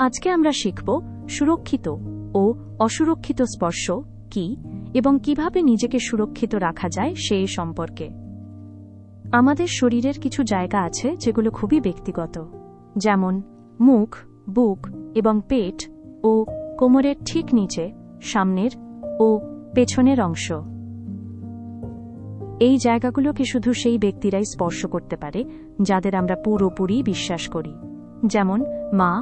আজকে আমরা শিখব সুরক্ষিত ও অসুরক্ষিত স্পর্শ কি এবং কিভাবে নিজেকে সুরক্ষিত রাখা যায় সেই সম্পর্কে। আমাদের শরীরের কিছু জায়গা আছে যেগুলো খুবই ব্যক্তিগত, যেমন মুখ, বুক এবং পেট ও কোমরের ঠিক নিচে সামনের ও পেছনের অংশ। এই জায়গাগুলোকে শুধু সেই ব্যক্তিরাই স্পর্শ করতে পারে যাদের আমরা পুরোপুরি বিশ্বাস করি, যেমন মা,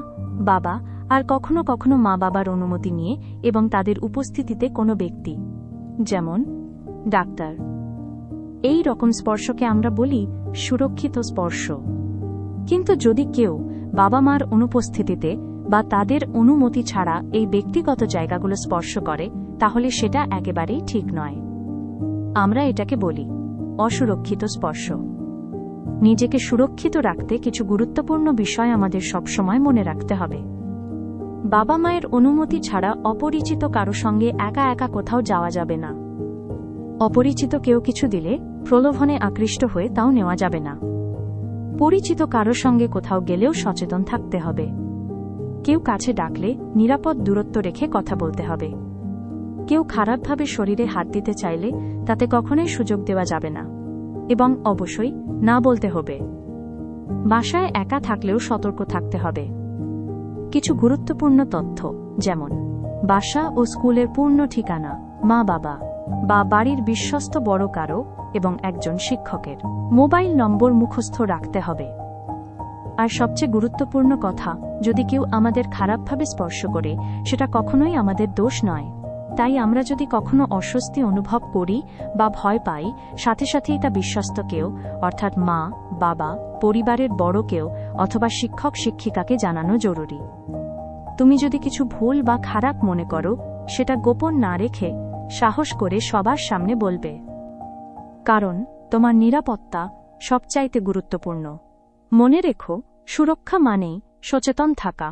বাবা, আর কখনো কখনো মা বাবার অনুমতি নিয়ে এবং তাদের উপস্থিতিতে কোনো ব্যক্তি, যেমন ডাক্তার। এই রকম স্পর্শকে আমরা বলি সুরক্ষিত স্পর্শ। কিন্তু যদি কেউ বাবা মার অনুপস্থিতিতে বা তাদের অনুমতি ছাড়া এই ব্যক্তিগত জায়গাগুলো স্পর্শ করে, তাহলে সেটা একেবারেই ঠিক নয়। আমরা এটাকে বলি অসুরক্ষিত স্পর্শ। নিজেকে সুরক্ষিত রাখতে কিছু গুরুত্বপূর্ণ বিষয় আমাদের সবসময় মনে রাখতে হবে। বাবা মায়ের অনুমতি ছাড়া অপরিচিত কারো সঙ্গে একা একা কোথাও যাওয়া যাবে না। অপরিচিত কেউ কিছু দিলে প্রলোভনে আকৃষ্ট হয়ে তাও নেওয়া যাবে না। পরিচিত কারো সঙ্গে কোথাও গেলেও সচেতন থাকতে হবে। কেউ কাছে ডাকলে নিরাপদ দূরত্ব রেখে কথা বলতে হবে। কেউ খারাপভাবে শরীরে হাত দিতে চাইলে তাতে কখনোই সুযোগ দেওয়া যাবে না এবং অবশ্যই না বলতে হবে। বাসায় একা থাকলেও সতর্ক থাকতে হবে। কিছু গুরুত্বপূর্ণ তথ্য, যেমন বাসা ও স্কুলের পূর্ণ ঠিকানা, মা বাবা বা বাড়ির বিশ্বস্ত বড় কারো এবং একজন শিক্ষকের মোবাইল নম্বর মুখস্থ রাখতে হবে। আর সবচেয়ে গুরুত্বপূর্ণ কথা, যদি কেউ আমাদের খারাপভাবে স্পর্শ করে, সেটা কখনোই আমাদের দোষ নয়। তাই আমরা যদি কখনো অস্বস্তি অনুভব করি বা ভয় পাই, সাথে সাথেই তা বিশ্বস্ত কেউ, অর্থাৎ মা, বাবা, পরিবারের বড় কেউ অথবা শিক্ষক শিক্ষিকাকে জানানো জরুরি। তুমি যদি কিছু ভুল বা খারাপ মনে করো, সেটা গোপন না রেখে সাহস করে সবার সামনে বলবে, কারণ তোমার নিরাপত্তা সবচাইতে গুরুত্বপূর্ণ। মনে রেখো, সুরক্ষা মানেই সচেতন থাকা,